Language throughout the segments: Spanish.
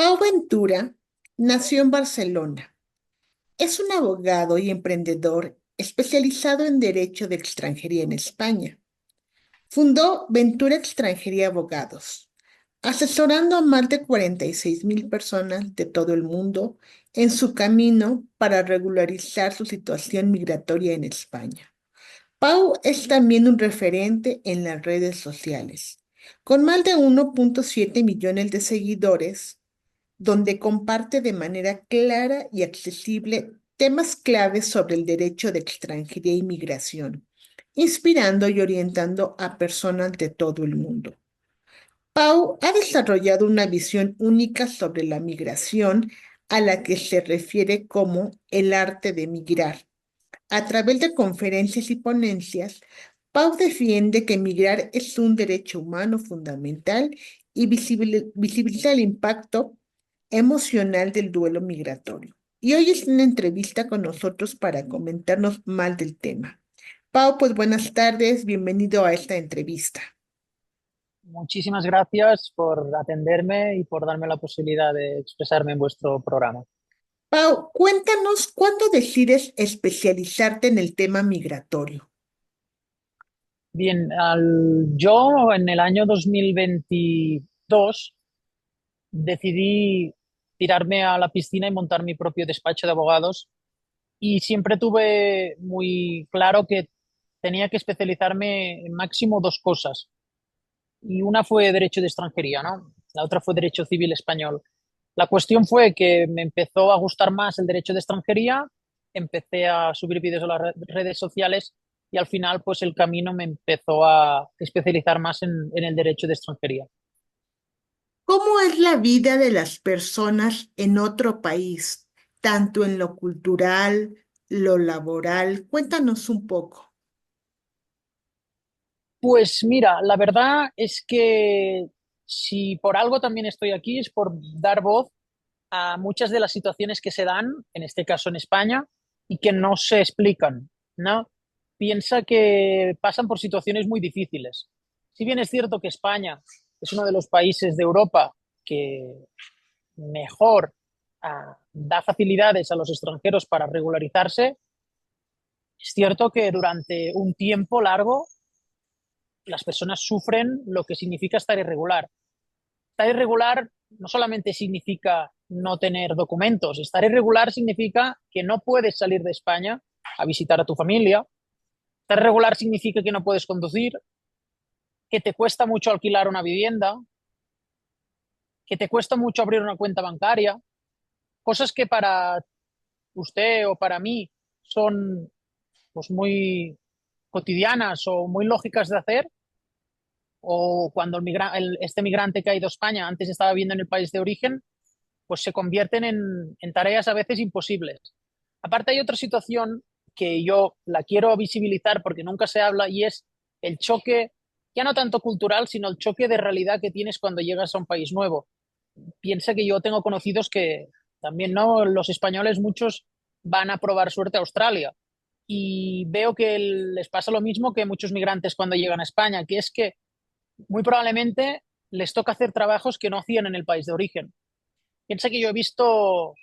Pau Ventura nació en Barcelona. Es un abogado y emprendedor especializado en Derecho de Extranjería en España. Fundó Ventura Extranjería Abogados, asesorando a más de 46,000 personas de todo el mundo en su camino para regularizar su situación migratoria en España. Pau es también un referente en las redes sociales, con más de 1,7 millones de seguidores donde comparte de manera clara y accesible temas claves sobre el derecho de extranjería y migración, inspirando y orientando a personas de todo el mundo. Pau ha desarrollado una visión única sobre la migración a la que se refiere como el arte de migrar. A través de conferencias y ponencias, Pau defiende que migrar es un derecho humano fundamental y visibiliza el impacto emocional del duelo migratorio. Y hoy es una entrevista con nosotros para comentarnos más del tema. Pau, pues buenas tardes, bienvenido a esta entrevista. Muchísimas gracias por atenderme y por darme la posibilidad de expresarme en vuestro programa. Pau, cuéntanos cuándo decides especializarte en el tema migratorio. Bien, yo en el año 2022 decidí tirarme a la piscina y montar mi propio despacho de abogados y siempre tuve muy claro que tenía que especializarme en máximo dos cosas. Y una fue derecho de extranjería, ¿no? La otra fue derecho civil español. La cuestión fue que me empezó a gustar más el derecho de extranjería, empecé a subir vídeos a las redes sociales y al final pues el camino me empezó a especializar más en el derecho de extranjería. ¿Cómo es la vida de las personas en otro país, tanto en lo cultural, lo laboral? Cuéntanos un poco. Pues mira, la verdad es que si por algo también estoy aquí es por dar voz a muchas de las situaciones que se dan, en este caso en España, y que no se explican, ¿no? Piensa que pasan por situaciones muy difíciles. Si bien es cierto que España es uno de los países de Europa que mejor da facilidades a los extranjeros para regularizarse, es cierto que durante un tiempo largo las personas sufren lo que significa estar irregular. Estar irregular no solamente significa no tener documentos, estar irregular significa que no puedes salir de España a visitar a tu familia, estar irregular significa que no puedes conducir, que te cuesta mucho alquilar una vivienda, que te cuesta mucho abrir una cuenta bancaria, cosas que para usted o para mí son pues muy cotidianas o muy lógicas de hacer, o cuando este migrante que ha ido a España antes estaba viviendo en el país de origen, pues se convierten en tareas a veces imposibles. Aparte hay otra situación que yo la quiero visibilizar porque nunca se habla y es el choque, ya no tanto cultural, sino el choque de realidad que tienes cuando llegas a un país nuevo. Piensa que yo tengo conocidos que también no, los españoles muchos van a probar suerte a Australia y veo que les pasa lo mismo que muchos migrantes cuando llegan a España, que es que muy probablemente les toca hacer trabajos que no hacían en el país de origen. Piensa que yo he visto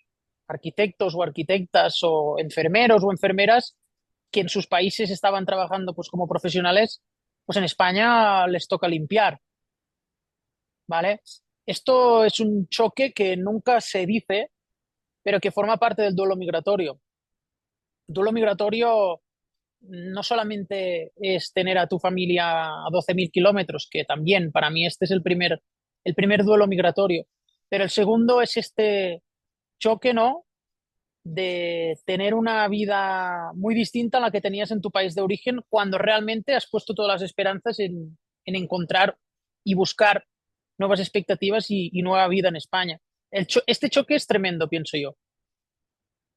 arquitectos o arquitectas o enfermeros o enfermeras que en sus países estaban trabajando pues como profesionales, pues en España les toca limpiar, ¿vale? Esto es un choque que nunca se dice, pero que forma parte del duelo migratorio. El duelo migratorio no solamente es tener a tu familia a 12.000 kilómetros, que también para mí este es el primer duelo migratorio, pero el segundo es este choque, ¿no? De tener una vida muy distinta a la que tenías en tu país de origen cuando realmente has puesto todas las esperanzas en encontrar y buscar nuevas expectativas y nueva vida en España. Este choque es tremendo, pienso yo.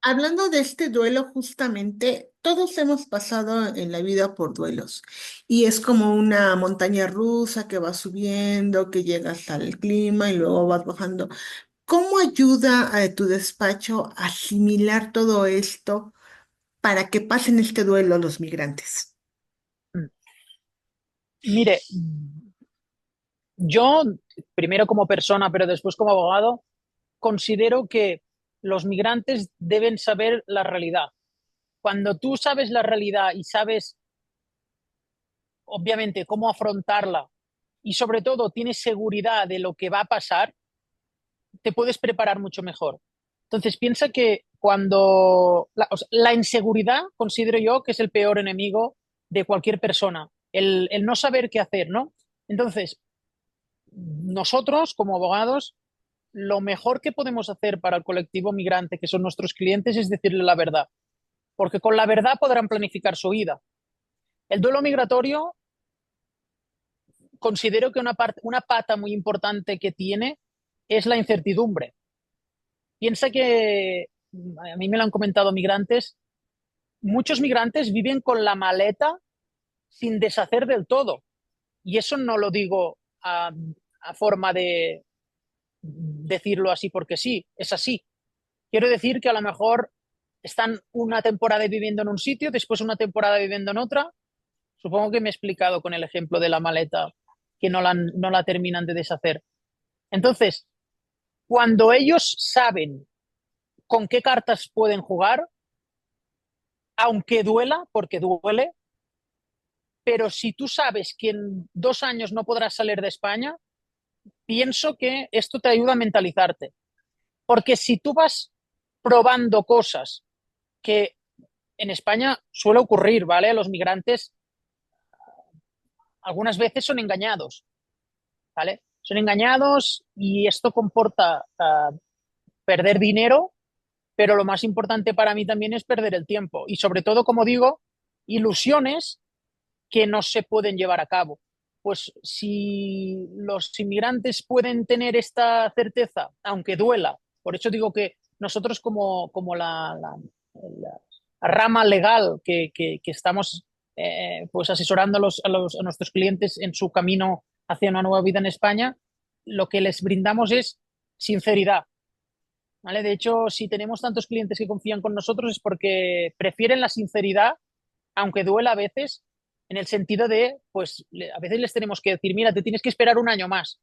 Hablando de este duelo, justamente, todos hemos pasado en la vida por duelos y es como una montaña rusa que va subiendo, que llegas al clima y luego vas bajando. ¿Cómo ayuda a tu despacho a asimilar todo esto para que pasen este duelo los migrantes? Mire, yo, primero como persona, pero después como abogado, considero que los migrantes deben saber la realidad. Cuando tú sabes la realidad y sabes, obviamente, cómo afrontarla y sobre todo tienes seguridad de lo que va a pasar, te puedes preparar mucho mejor. Entonces, piensa que cuando o sea, la inseguridad considero yo que es el peor enemigo de cualquier persona, el no saber qué hacer, ¿no? Entonces, nosotros como abogados, lo mejor que podemos hacer para el colectivo migrante, que son nuestros clientes, es decirle la verdad, porque con la verdad podrán planificar su vida. El duelo migratorio considero que una pata muy importante que tiene es la incertidumbre. Piensa que, a mí me lo han comentado migrantes, muchos migrantes viven con la maleta sin deshacer del todo. Y eso no lo digo a forma de decirlo así porque sí, es así. Quiero decir que a lo mejor están una temporada viviendo en un sitio, después una temporada viviendo en otra. Supongo que me he explicado con el ejemplo de la maleta que no la terminan de deshacer. Entonces, cuando ellos saben con qué cartas pueden jugar, aunque duela, porque duele, pero si tú sabes que en 2 años no podrás salir de España, pienso que esto te ayuda a mentalizarte. Porque si tú vas probando cosas que en España suele ocurrir, ¿vale? Los migrantes algunas veces son engañados, ¿vale? Son engañados y esto comporta perder dinero, pero lo más importante para mí también es perder el tiempo y sobre todo, como digo, ilusiones que no se pueden llevar a cabo. Pues si los inmigrantes pueden tener esta certeza, aunque duela, por eso digo que nosotros como la rama legal que estamos pues asesorando a nuestros clientes en su camino hacia una nueva vida en España, lo que les brindamos es sinceridad. ¿Vale? De hecho, si tenemos tantos clientes que confían con nosotros es porque prefieren la sinceridad, aunque duela a veces, en el sentido de, pues a veces les tenemos que decir, mira, te tienes que esperar un año más,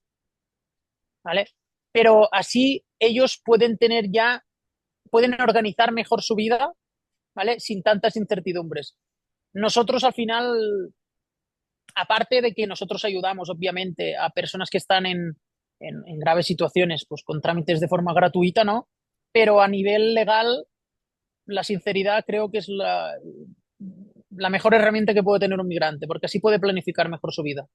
¿vale? Pero así ellos pueden tener ya, pueden organizar mejor su vida, ¿vale? Sin tantas incertidumbres. Nosotros al final, aparte de que nosotros ayudamos, obviamente, a personas que están en graves situaciones, pues con trámites de forma gratuita, ¿no? Pero a nivel legal, la sinceridad creo que es la mejor herramienta que puede tener un migrante, porque así puede planificar mejor su vida.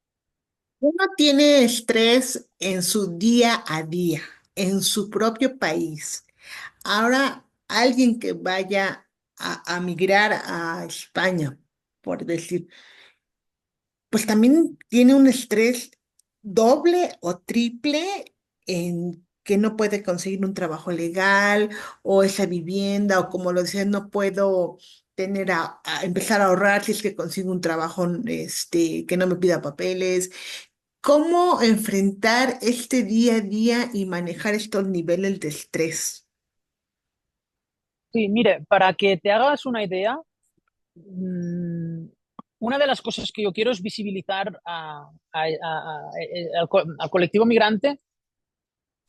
Uno tiene estrés en su día a día, en su propio país. Ahora, alguien que vaya a migrar a España, por decir, pues también tiene un estrés doble o triple en que no puede conseguir un trabajo legal o esa vivienda o como lo decía, no puedo tener a empezar a ahorrar si es que consigo un trabajo que no me pida papeles. ¿Cómo enfrentar este día a día y manejar estos niveles de estrés? Sí, mire, para que te hagas una idea, mm, una de las cosas que yo quiero es visibilizar al colectivo migrante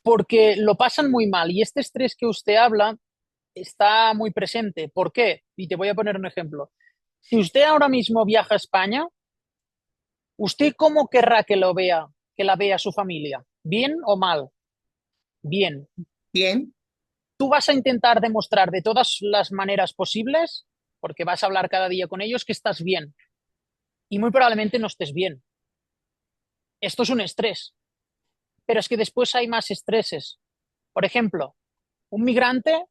porque lo pasan muy mal y este estrés que usted habla está muy presente. ¿Por qué? Y te voy a poner un ejemplo. Si usted ahora mismo viaja a España, ¿usted cómo querrá que lo vea, que la vea su familia? ¿Bien o mal? Bien. Bien, Tú vas a intentar demostrar de todas las maneras posibles, porque vas a hablar cada día con ellos, que estás bien. Y muy probablemente no estés bien. Esto es un estrés, pero es que después hay más estreses. Por ejemplo, un migrante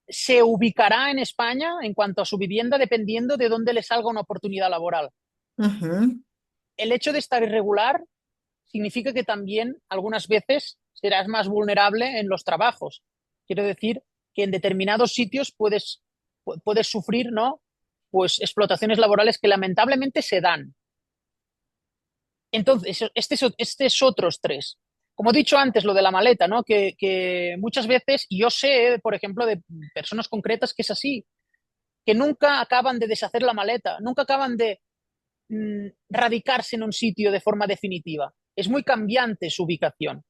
se ubicará en España en cuanto a su vivienda dependiendo de dónde le salga una oportunidad laboral. ujú, El hecho de estar irregular significa que también algunas veces serás más vulnerable en los trabajos. Quiero decir que en determinados sitios puedes sufrir, ¿no? Pues explotaciones laborales que lamentablemente se dan. Entonces, este es otro estrés. Como he dicho antes, lo de la maleta, ¿no? Que muchas veces, y yo sé, por ejemplo, de personas concretas que es así, que nunca acaban de deshacer la maleta, nunca acaban de radicarse en un sitio de forma definitiva. Es muy cambiante su ubicación.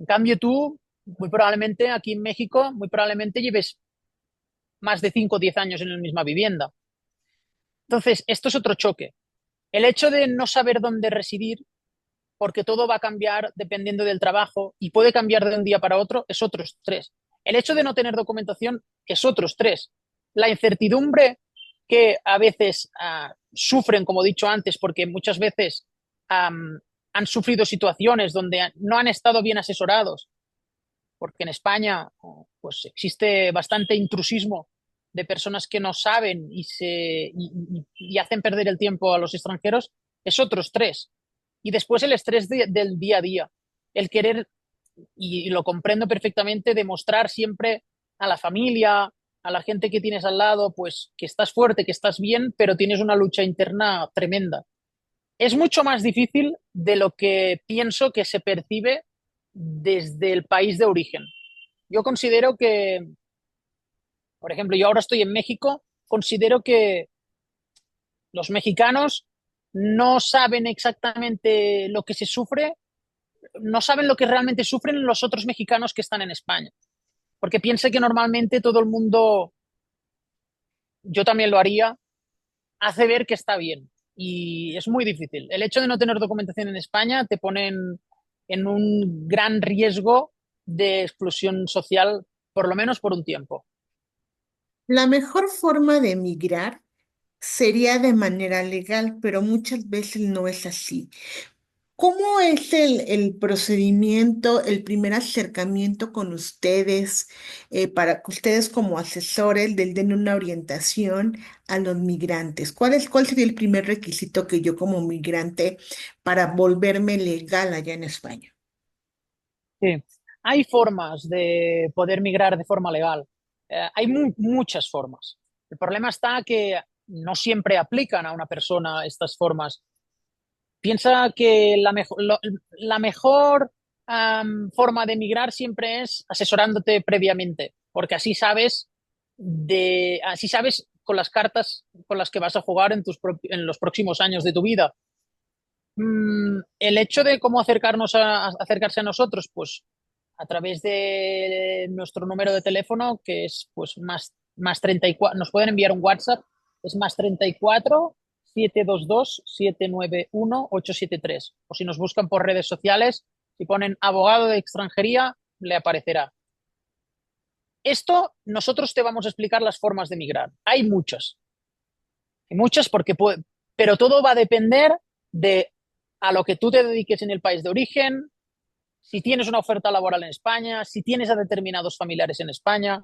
En cambio, tú, muy probablemente aquí en México, muy probablemente lleves más de 5 o 10 años en la misma vivienda. Entonces, esto es otro choque. El hecho de no saber dónde residir, porque todo va a cambiar dependiendo del trabajo y puede cambiar de un día para otro, es otro estrés. El hecho de no tener documentación es otro estrés. La incertidumbre que a veces sufren, como he dicho antes, porque muchas veces han sufrido situaciones donde no han estado bien asesorados, porque en España pues existe bastante intrusismo de personas que no saben y hacen perder el tiempo a los extranjeros, es otro estrés. Y después el estrés del día a día, el querer, y lo comprendo perfectamente, demostrar siempre a la familia, a la gente que tienes al lado, pues que estás fuerte, que estás bien, pero tienes una lucha interna tremenda. Es mucho más difícil de lo que pienso que se percibe desde el país de origen. Yo considero que, por ejemplo, yo ahora estoy en México, considero que los mexicanos no saben exactamente lo que se sufre, no saben lo que realmente sufren los otros mexicanos que están en España. Porque piensa que normalmente todo el mundo, yo también lo haría, hace ver que está bien. Y es muy difícil. El hecho de no tener documentación en España te pone en un gran riesgo de exclusión social, por lo menos por un tiempo. La mejor forma de emigrar sería de manera legal, pero muchas veces no es así. ¿Cómo es el procedimiento, el primer acercamiento con ustedes, para que ustedes como asesores den una orientación a los migrantes? ¿Cuál sería el primer requisito que yo como migrante para volverme legal allá en España? Sí. Hay formas de poder migrar de forma legal. Hay muchas formas. El problema está que no siempre aplican a una persona estas formas. Piensa que la mejor forma de migrar siempre es asesorándote previamente, porque así sabes con las cartas con las que vas a jugar en los próximos años de tu vida. El hecho de cómo acercarse a nosotros, pues a través de nuestro número de teléfono, que es pues más 34, nos pueden enviar un WhatsApp, es más 34 722 791 873. O si nos buscan por redes sociales, si ponen abogado de extranjería, le aparecerá. Esto nosotros te vamos a explicar las formas de migrar. Hay muchas pero todo va a depender de a lo que tú te dediques en el país de origen, si tienes una oferta laboral en España, si tienes a determinados familiares en España.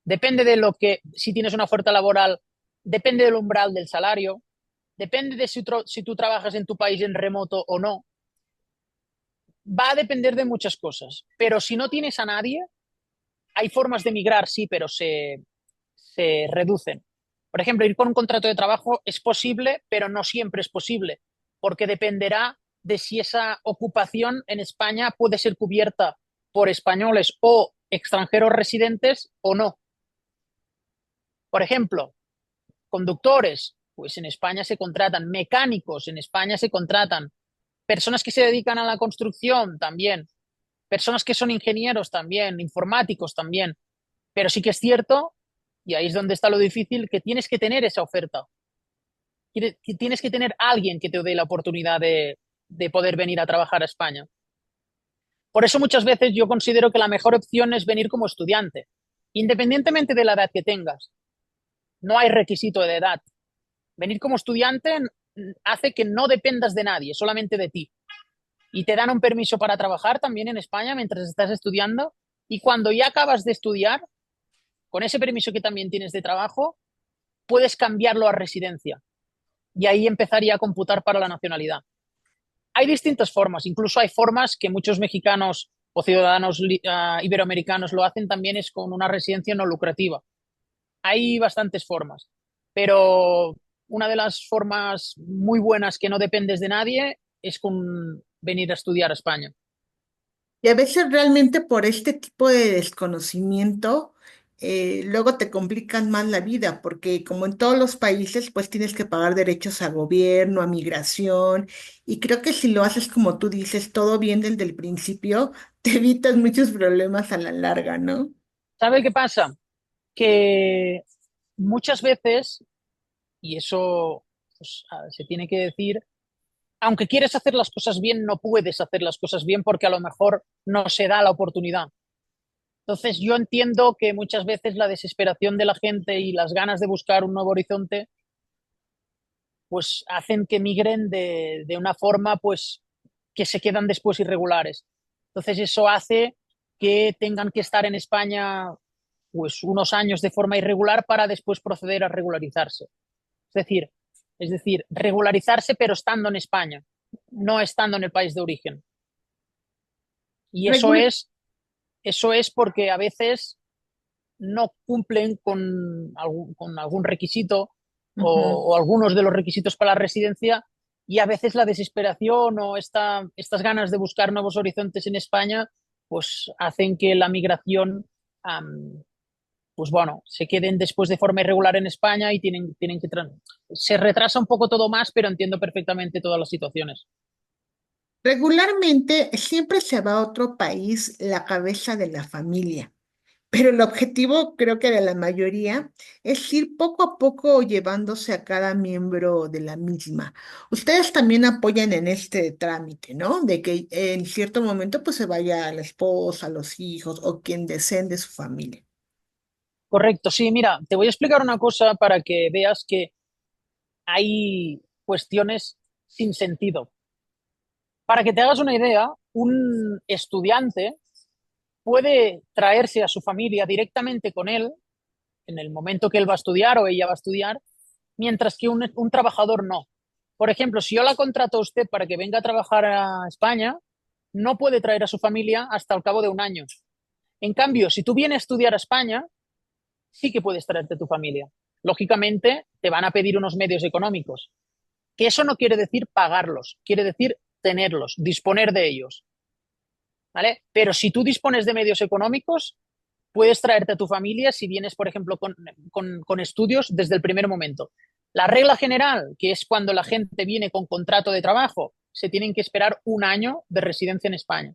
Depende de si tienes una oferta laboral, depende del umbral del salario, depende de si tú trabajas en tu país en remoto o no. Va a depender de muchas cosas. Pero si no tienes a nadie, hay formas de migrar, sí, pero se reducen. Por ejemplo, ir con un contrato de trabajo es posible, pero no siempre es posible, porque dependerá de si esa ocupación en España puede ser cubierta por españoles o extranjeros residentes o no. Por ejemplo, conductores, pues en España se contratan, mecánicos en España se contratan, personas que se dedican a la construcción también, personas que son ingenieros también, informáticos también. Pero sí que es cierto, y ahí es donde está lo difícil, que tienes que tener esa oferta. Tienes que tener alguien que te dé la oportunidad de poder venir a trabajar a España. Por eso muchas veces yo considero que la mejor opción es venir como estudiante, independientemente de la edad que tengas. No hay requisito de edad. Venir como estudiante hace que no dependas de nadie, solamente de ti. Y te dan un permiso para trabajar también en España mientras estás estudiando. Y cuando ya acabas de estudiar, con ese permiso que también tienes de trabajo, puedes cambiarlo a residencia y ahí empezaría a computar para la nacionalidad. Hay distintas formas, incluso hay formas que muchos mexicanos o ciudadanos iberoamericanos lo hacen también es con una residencia no lucrativa. Hay bastantes formas, pero una de las formas muy buenas que no dependes de nadie es con venir a estudiar a España. Y a veces realmente por este tipo de desconocimiento, luego te complican más la vida, porque como en todos los países, pues tienes que pagar derechos a gobierno, a migración, y creo que si lo haces como tú dices, todo bien desde el principio, te evitas muchos problemas a la larga, ¿no? ¿Sabe qué pasa? Que muchas veces, y eso pues, se tiene que decir, aunque quieres hacer las cosas bien, no puedes hacer las cosas bien porque a lo mejor no se da la oportunidad. Entonces, yo entiendo que muchas veces la desesperación de la gente y las ganas de buscar un nuevo horizonte, pues hacen que migren de una forma, pues, que se quedan después irregulares. Entonces, eso hace que tengan que estar en España, pues, unos años de forma irregular para después proceder a regularizarse. Es decir, es decir, regularizarse pero estando en España, no estando en el país de origen. Y Regul- eso es porque a veces no cumplen con algún requisito Ujú. o algunos de los requisitos para la residencia y a veces la desesperación o estas ganas de buscar nuevos horizontes en España pues hacen que la migración pues bueno, se queden después de forma irregular en España y tienen que... Se retrasa un poco todo más, pero entiendo perfectamente todas las situaciones. Regularmente siempre se va a otro país la cabeza de la familia. Pero el objetivo, creo que de la mayoría, es ir poco a poco llevándose a cada miembro de la misma. Ustedes también apoyan en este trámite, ¿no? De que en cierto momento pues se vaya la esposa, los hijos o quien deseen de su familia. Correcto, sí, mira, te voy a explicar una cosa para que veas que hay cuestiones sin sentido. Para que te hagas una idea, un estudiante puede traerse a su familia directamente con él en el momento que él va a estudiar o ella va a estudiar, mientras que un trabajador no. Por ejemplo, si yo la contrato a usted para que venga a trabajar a España, no puede traer a su familia hasta el cabo de un año. En cambio, si tú vienes a estudiar a España, sí que puedes traerte a tu familia. Lógicamente, te van a pedir unos medios económicos, que eso no quiere decir pagarlos, quiere decir tenerlos, disponer de ellos, ¿vale? Pero si tú dispones de medios económicos, puedes traerte a tu familia si vienes, por ejemplo, con estudios desde el primer momento. La regla general, que es cuando la gente viene con contrato de trabajo, se tienen que esperar un año de residencia en España.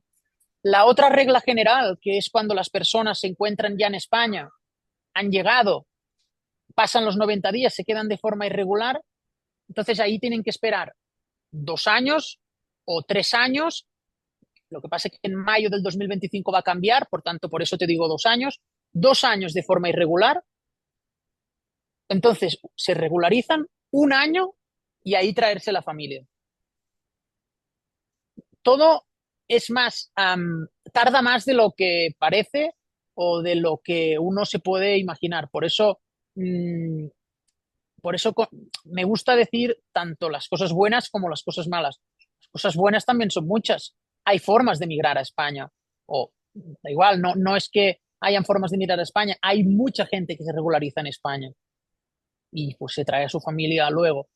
La otra regla general, que es cuando las personas se encuentran ya en España, han llegado, pasan los 90 días, se quedan de forma irregular, entonces ahí tienen que esperar 2 años o 3 años. Lo que pasa es que en mayo del 2025 va a cambiar, por tanto, por eso te digo 2 años. 2 años de forma irregular, entonces se regularizan un año y ahí traerse la familia. Todo es más, tarda más de lo que parece o de lo que uno se puede imaginar. Mm, por eso me gusta decir tanto las cosas buenas como las cosas malas. Las cosas buenas también son muchas. Hay formas de migrar a España. O da igual, no es que hayan formas de migrar a España. Hay mucha gente que se regulariza en España y pues se trae a su familia luego.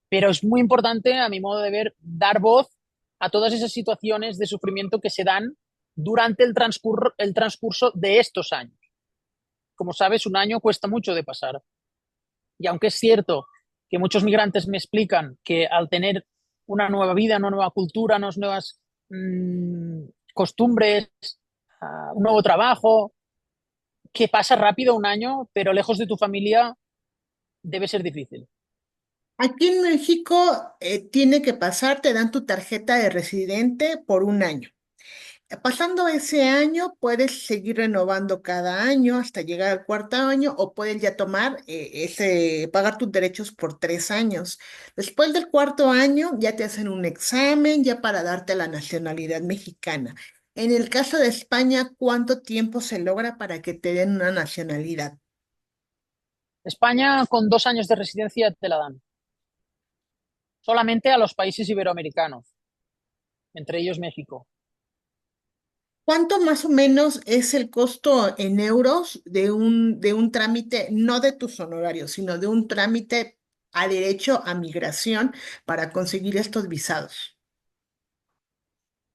Pero es muy importante, a mi modo de ver, dar voz a todas esas situaciones de sufrimiento que se dan durante el transcurso de estos años. Como sabes, un año cuesta mucho de pasar. Y aunque es cierto que muchos migrantes me explican que al tener una nueva vida, una nueva cultura, unas nuevas costumbres, un nuevo trabajo, que pasa rápido un año, pero lejos de tu familia debe ser difícil. Aquí en México tiene que pasar, te dan tu tarjeta de residente por un año. Pasando ese año, puedes seguir renovando cada año hasta llegar al cuarto año o puedes ya tomar pagar tus derechos por 3 años. Después del cuarto año, ya te hacen un examen ya para darte la nacionalidad mexicana. En el caso de España, ¿cuánto tiempo se logra para que te den una nacionalidad? España con 2 años de residencia te la dan, solamente a los países iberoamericanos, entre ellos México. ¿Cuánto más o menos es el costo en euros de un trámite, no de tus honorarios, sino de un trámite a derecho a migración para conseguir estos visados?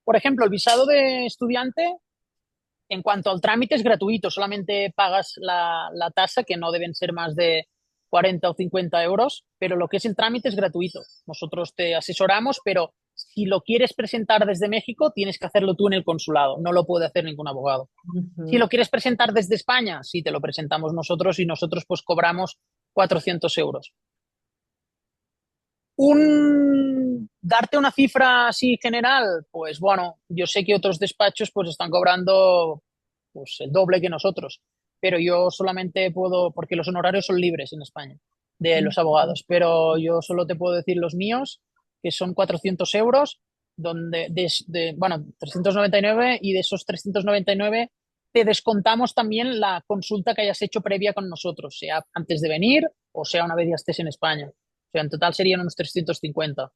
Por ejemplo, el visado de estudiante En cuanto al trámite es gratuito, solamente pagas la tasa, que no deben ser más de 40 o 50 euros, pero lo que es el trámite es gratuito. Nosotros te asesoramos, pero si lo quieres presentar desde México, tienes que hacerlo tú en el consulado, no lo puede hacer ningún abogado. Si Ujú. lo quieres presentar desde España, sí, te lo presentamos nosotros y nosotros pues cobramos 400 euros. Darte una cifra así general, pues bueno, yo sé que otros despachos pues están cobrando pues el doble que nosotros, pero yo solamente puedo, porque los honorarios son libres en España de los Ujú. abogados, pero yo solo te puedo decir los míos, que son 400 euros, donde bueno, 399, y de esos 399 te descontamos también la consulta que hayas hecho previa con nosotros, sea antes de venir o sea una vez ya estés en España. O sea, en total serían unos 350.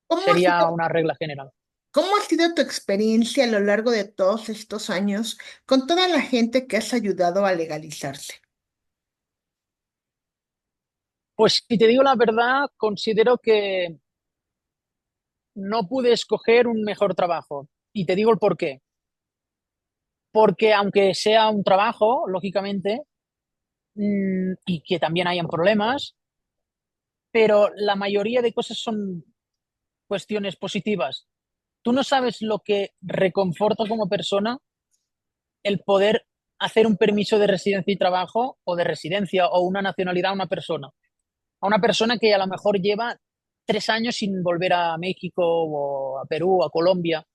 ¿Cómo ha Sería sido, una regla general. cómo ha sido tu experiencia a lo largo de todos estos años con toda la gente que has ayudado a legalizarse? Pues si te digo la verdad, considero que no pude escoger un mejor trabajo. Y te digo el por qué. Porque aunque sea un trabajo, lógicamente, y que también hayan problemas, pero la mayoría de cosas son cuestiones positivas. Tú no sabes lo que reconforta como persona el poder hacer un permiso de residencia y trabajo, o de residencia o una nacionalidad a una persona. A una persona que a lo mejor lleva 3 años sin volver a México o a Perú o a Colombia.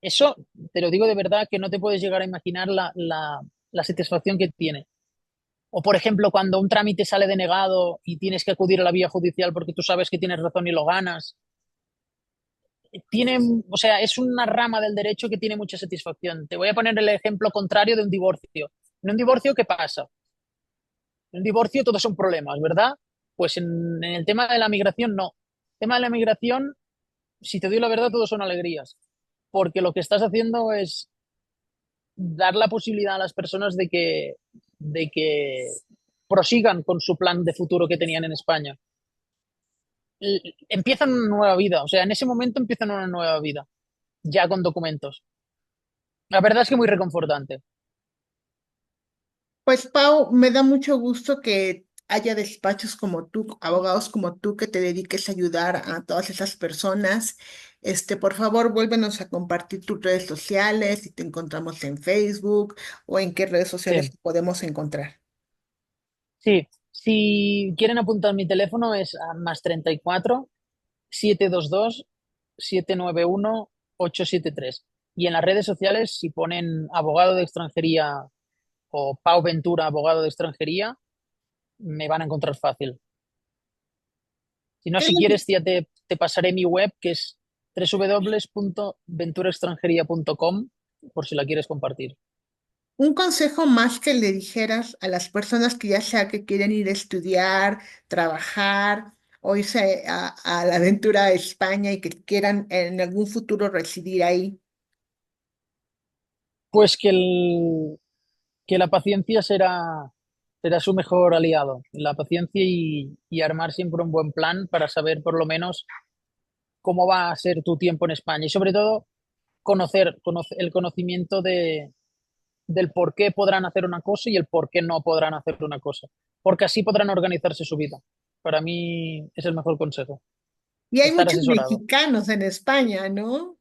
Eso, te lo digo de verdad, que no te puedes llegar a imaginar la satisfacción que tiene. O, por ejemplo, cuando un trámite sale denegado y tienes que acudir a la vía judicial porque tú sabes que tienes razón y lo ganas. Tiene, o sea, es una rama del derecho que tiene mucha satisfacción. Te voy a poner el ejemplo contrario de un divorcio. En un divorcio, ¿qué pasa? En un divorcio todos son problemas, ¿verdad? Pues en el tema de la migración, no. El tema de la migración, si te doy la verdad, todos son alegrías, porque lo que estás haciendo es dar la posibilidad a las personas de que prosigan con su plan de futuro que tenían en España. Empiezan una nueva vida, o sea, en ese momento empiezan una nueva vida, ya con documentos. La verdad es que muy reconfortante. Pues Pau, me da mucho gusto que haya despachos como tú, abogados como tú, que te dediques a ayudar a todas esas personas. Por favor, vuélvenos a compartir tus redes sociales, si te encontramos en Facebook o en qué redes sociales Sí, te podemos encontrar. sí. Si quieren apuntar mi teléfono es a más 34 722 791 873. Y en las redes sociales, si ponen abogado de extranjería o Pau Ventura, abogado de extranjería, me van a encontrar fácil. Si no, Qué si bien. quieres, ya te pasaré mi web, que es www.venturaextranjería.com, por si la quieres compartir. Un consejo más que le dijeras a las personas que ya sea que quieren ir a estudiar, trabajar o irse a la aventura a España y que quieran en algún futuro residir ahí. Pues que la paciencia será su mejor aliado. La paciencia y armar siempre un buen plan para saber por lo menos cómo va a ser tu tiempo en España. Y sobre todo, el conocimiento del por qué podrán hacer una cosa y el por qué no podrán hacer una cosa. Porque así podrán organizarse su vida. Para mí es el mejor consejo, Y hay estar muchos asesorado. mexicanos en España, ¿no?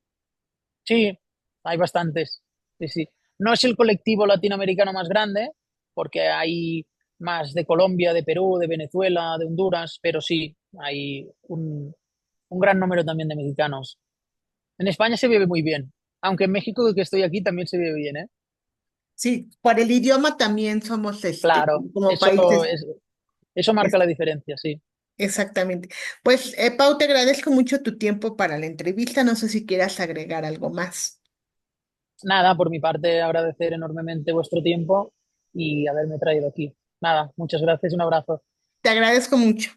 Sí, hay bastantes. Sí, sí. No es el colectivo latinoamericano más grande, porque hay más de Colombia, de Perú, de Venezuela, de Honduras, pero sí, hay un gran número también de mexicanos. En España se vive muy bien, aunque en México, que estoy aquí, también se vive bien, ¿eh? Sí, por el idioma también somos, Claro, como países. eso marca es- la diferencia, sí. Exactamente. Pues, Pau, te agradezco mucho tu tiempo para la entrevista. No sé si quieras agregar algo más. Nada, por mi parte, agradecer enormemente vuestro tiempo y haberme traído aquí. Nada, muchas gracias y un abrazo. Te agradezco mucho.